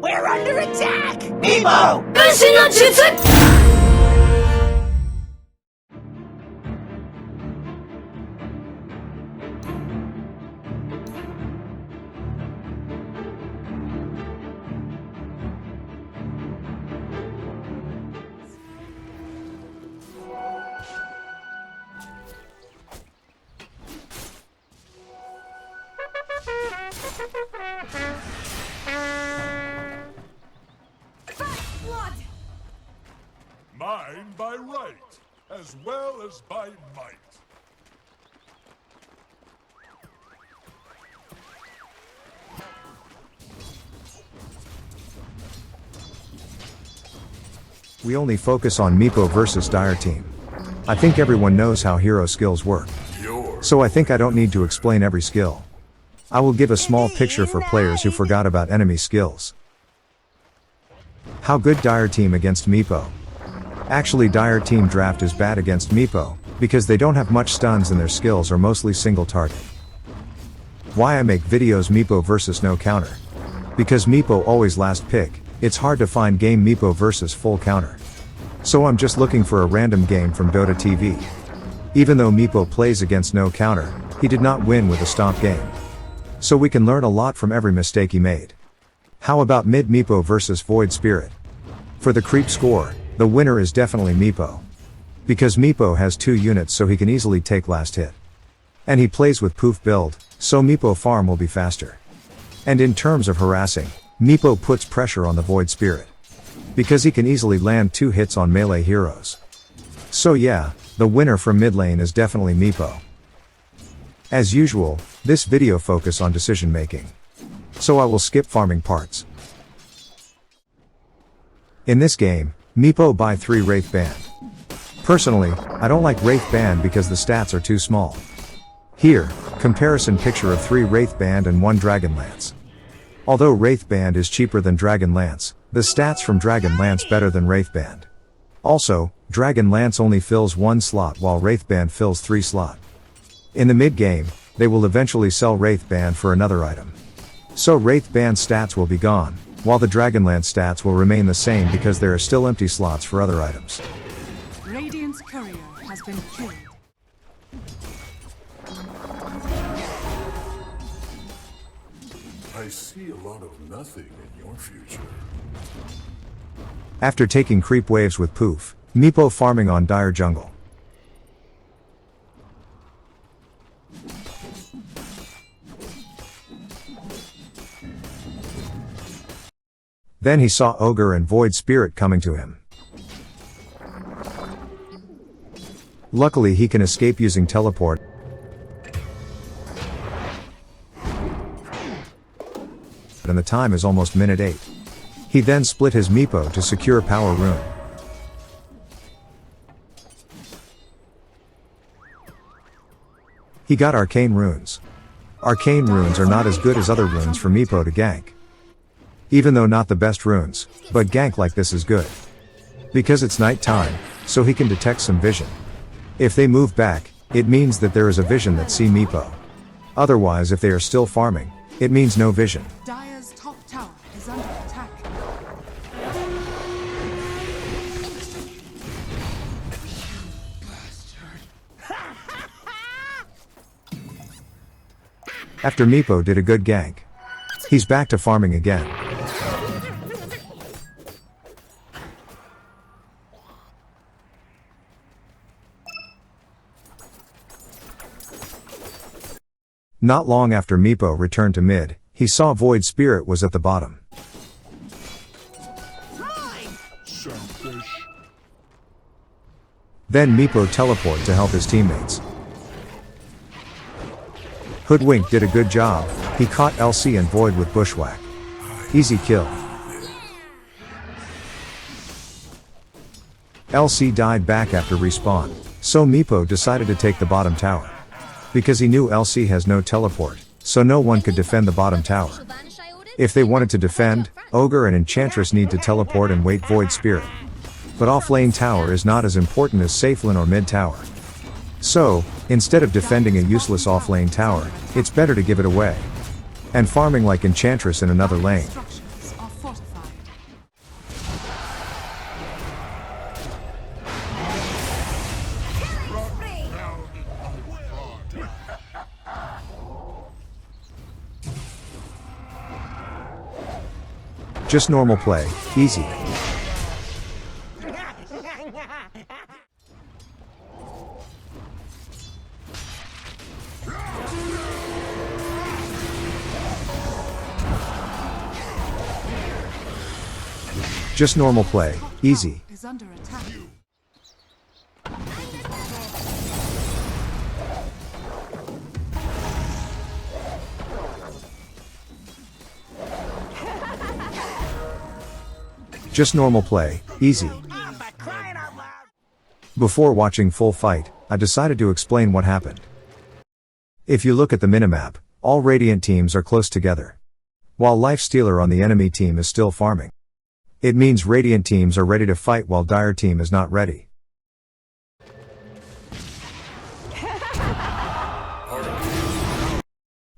We're under attack! Meepo! Mine by right, as well as by might. We only focus on Meepo versus Dire Team. I think everyone knows how hero skills work. So I think I don't need to explain every skill. I will give a small picture for players who forgot about enemy skills. How good Dire Team against Meepo. Actually Dire Team draft is bad against Meepo, because they don't have much stuns and their skills are mostly single target. Why I make videos Meepo versus no counter. Because Meepo always last pick, it's hard to find game Meepo versus full counter. So I'm just looking for a random game from Dota TV. Even though Meepo plays against no counter, he did not win with a stomp game. So we can learn a lot from every mistake he made. How about mid Meepo versus Void Spirit? For the creep score, the winner is definitely Meepo. Because Meepo has 2 units so he can easily take last hit. And he plays with poof build, so Meepo farm will be faster. And in terms of harassing, Meepo puts pressure on the Void Spirit. Because he can easily land 2 hits on melee heroes. So yeah, the winner from mid lane is definitely Meepo. As usual, this video focus on decision making. So I will skip farming parts. In this game, Meepo buy 3 Wraith Band. Personally, I don't like Wraith Band because the stats are too small. Here, comparison picture of 3 Wraith Band and 1 Dragon Lance. Although Wraith Band is cheaper than Dragon Lance, the stats from Dragon Lance better than Wraith Band. Also, Dragon Lance only fills 1 slot while Wraith Band fills 3 slot. In the mid game, they will eventually sell Wraith Band for another item. So Wraith Band stats will be gone, while the Dragonlance stats will remain the same because there are still empty slots for other items. Radiant's courier has been killed. I see a lot of nothing in your future. After taking creep waves with Poof, Meepo farming on Dire jungle. Then he saw Ogre and Void Spirit coming to him. Luckily he can escape using teleport. And the time is almost minute 8. He then split his Meepo to secure power rune. He got arcane runes. Arcane runes are not as good as other runes for Meepo to gank. Even though not the best runes, but gank like this is good. Because it's night time, so he can detect some vision. If they move back, it means that there is a vision that see Meepo. Otherwise if they are still farming, it means no vision. Dire's top tower is under attack. After Meepo did a good gank, he's back to farming again. Not long after Meepo returned to mid, he saw Void Spirit was at the bottom. Then Meepo teleport to help his teammates. Hoodwink did a good job, he caught LC and Void with Bushwhack. Easy kill. LC died back after respawn, so Meepo decided to take the bottom tower. Because he knew LC has no teleport, so no one could defend the bottom tower. If they wanted to defend, Ogre and Enchantress need to teleport and wait Void Spirit. But off-lane tower is not as important as safe lane or mid tower. So, instead of defending a useless off-lane tower, it's better to give it away. And farming like Enchantress in another lane. Just normal play, easy. Just normal play, easy. Is under attack. Just normal play, easy. Before watching full fight, I decided to explain what happened. If you look at the minimap, all Radiant teams are close together, while Lifestealer on the enemy team is still farming. It means Radiant teams are ready to fight while Dire team is not ready.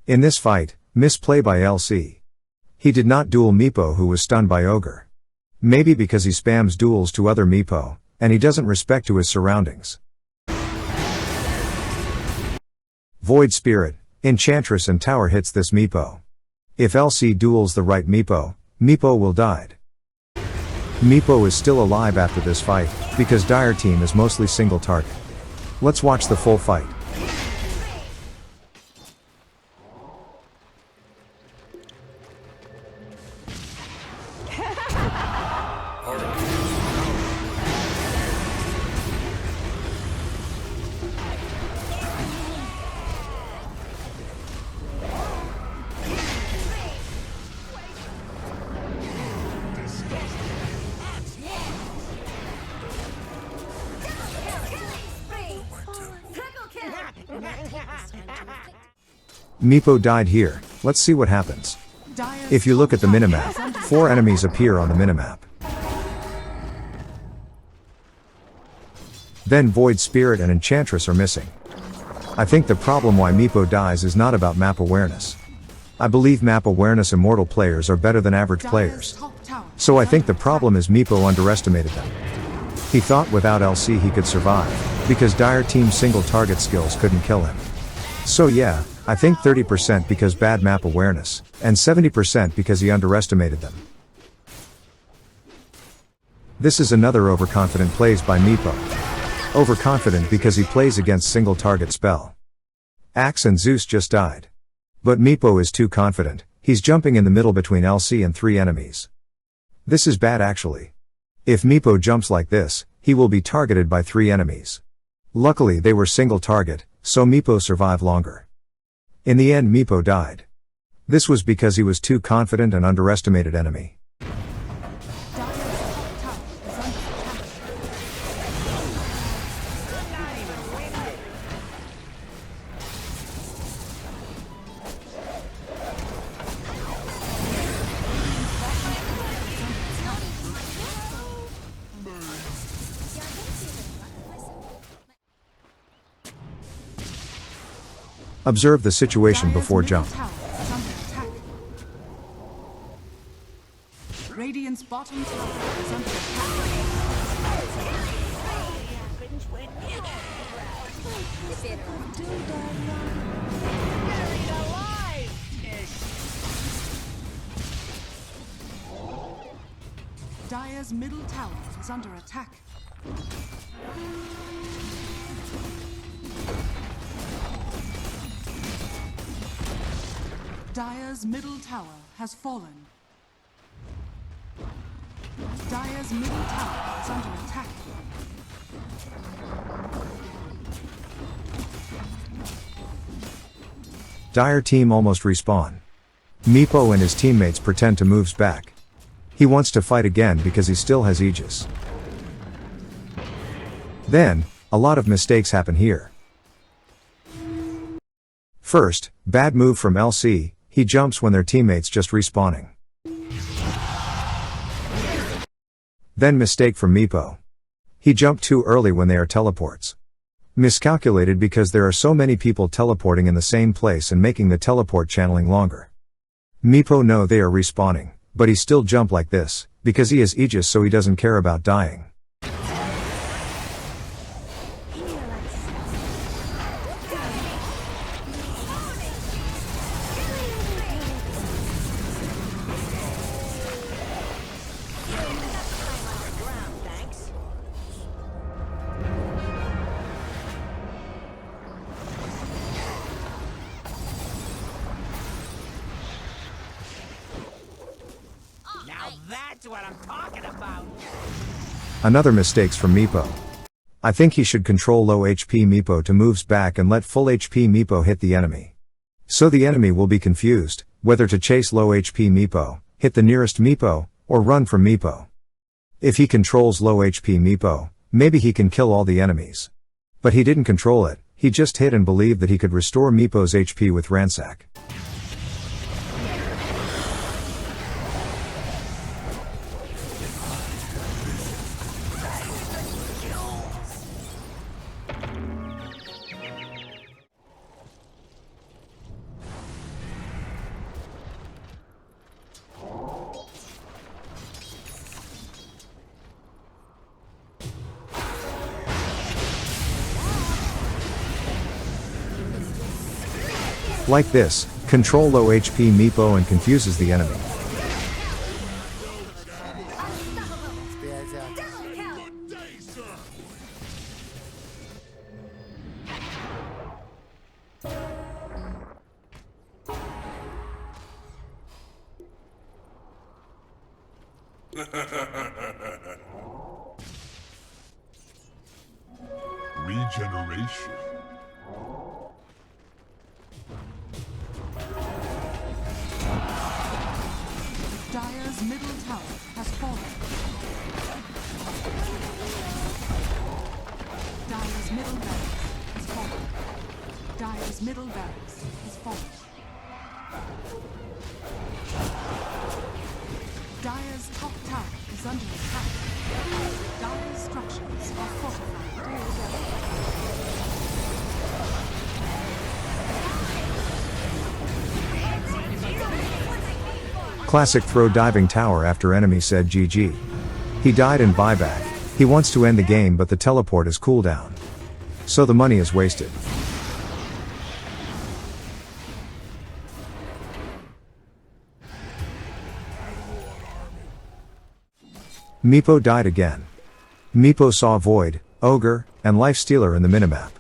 In this fight, misplay by LC. He did not duel Meepo, who was stunned by Ogre. Maybe because he spams duels to other Meepo, and he doesn't respect to his surroundings. Void Spirit, Enchantress and Tower hits this Meepo. If LC duels the right Meepo, Meepo will die. Meepo is still alive after this fight, because Dire team is mostly single target. Let's watch the full fight. Meepo died here, let's see what happens. If you look at the minimap, 4 enemies appear on the minimap. Then Void Spirit and Enchantress are missing. I think the problem why Meepo dies is not about map awareness. I believe map awareness Immortal players are better than average players. So I think the problem is Meepo underestimated them. He thought without LC he could survive, because Dire team single target skills couldn't kill him. So yeah, I think 30% because bad map awareness, and 70% because he underestimated them. This is another Overconfident plays by Meepo. Overconfident because he plays against single target spell. Axe and Zeus just died. But Meepo is too confident, he's jumping in the middle between LC and 3 enemies. This is bad actually. If Meepo jumps like this, he will be targeted by 3 enemies. Luckily they were single target, so Meepo survived longer. In the end Meepo died. This was because he was too confident and underestimated enemy. Observe the situation before jump. Radiant's bottom tower is under attack. Dire's middle tower is under attack. Dire's middle tower has fallen. Dire's middle tower is under attack. Dire team almost respawn. Meepo and his teammates pretend to moves back. He wants to fight again because he still has Aegis. Then, a lot of mistakes happen here. First, bad move from LC, he jumps when their teammates just respawning. Then mistake from Meepo. He jumped too early when they are teleports. Miscalculated because there are so many people teleporting in the same place and making the teleport channeling longer. Meepo know they are respawning, but he still jump like this, because he has Aegis so he doesn't care about dying. Now that's what I'm talking about. Another mistakes from Meepo. I think he should control low HP Meepo to moves back and let full HP Meepo hit the enemy. So the enemy will be confused, whether to chase low HP Meepo, hit the nearest Meepo, or run from Meepo. If he controls low HP Meepo, maybe he can kill all the enemies. But he didn't control it, he just hit and believed that he could restore Meepo's HP with Ransack. Like this, control low HP Meepo and confuses the enemy. Regeneration. Dire's middle tower has fallen. Dire's middle barracks has fallen. Dire's middle barracks has fallen. Dire's top tower is under attack. Dire's structures are fortified. Classic throw diving tower after enemy said GG. He died in buyback, he wants to end the game but the teleport is cooldown. So the money is wasted. Meepo died again. Meepo saw Void, Ogre, and Lifestealer in the minimap.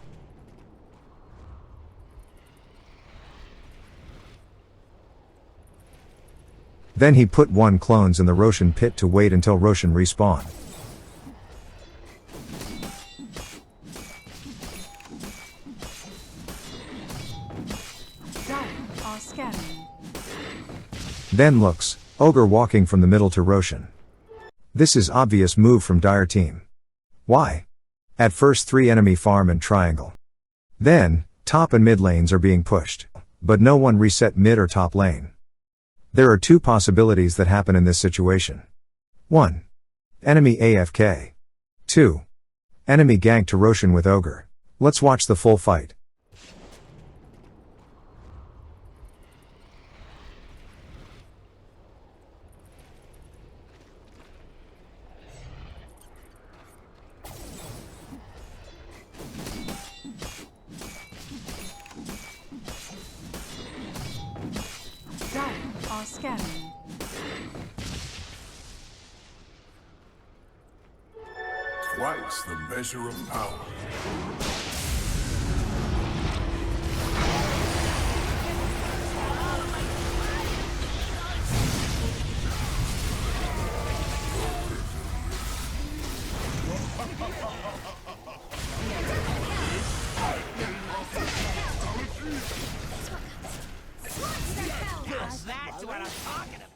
Then he put one clones in the Roshan pit to wait until Roshan respawn. Are scanning. Then looks, Ogre walking from the middle to Roshan. This is obvious move from Dire team. Why? At first 3 enemy farm and triangle. Then, top and mid lanes are being pushed. But no one reset mid or top lane. There are 2 possibilities that happen in this situation. 1. Enemy AFK. 2. Enemy gank to Roshan with Ogre. Let's watch the full fight. Are scanning. Twice the measure of power. That's what I'm talking about.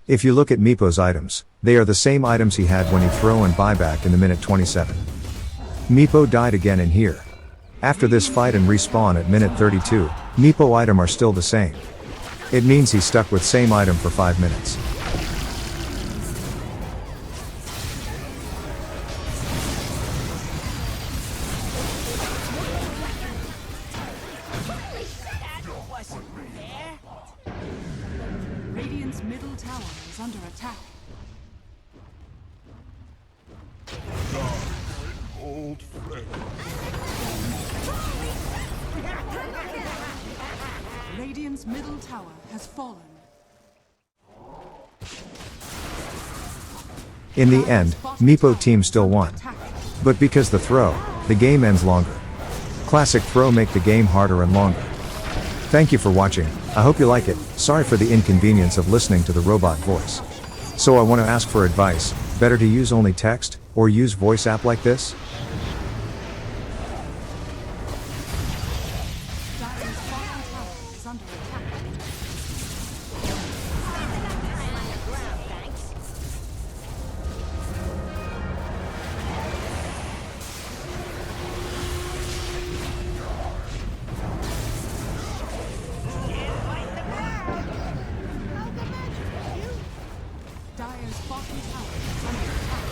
If you look at Meepo's items, they are the same items he had when he throw and buyback in the minute 27. Meepo died again in here. After this fight and respawn at minute 32, Meepo item are still the same. It means he's stuck with same item for 5 minutes. Radiant's middle tower is under attack. Old friend. Radiant's middle tower has fallen. In the end, Meepo team still won. But because the throw, the game ends longer. Classic throw make the game harder and longer. Thank you for watching, I hope you like it, sorry for the inconvenience of listening to the robot voice. So I want to ask for advice, better to use only text, or use voice app like this? Dire's bottom tower is under attack. Dire's bottom tower is under attack.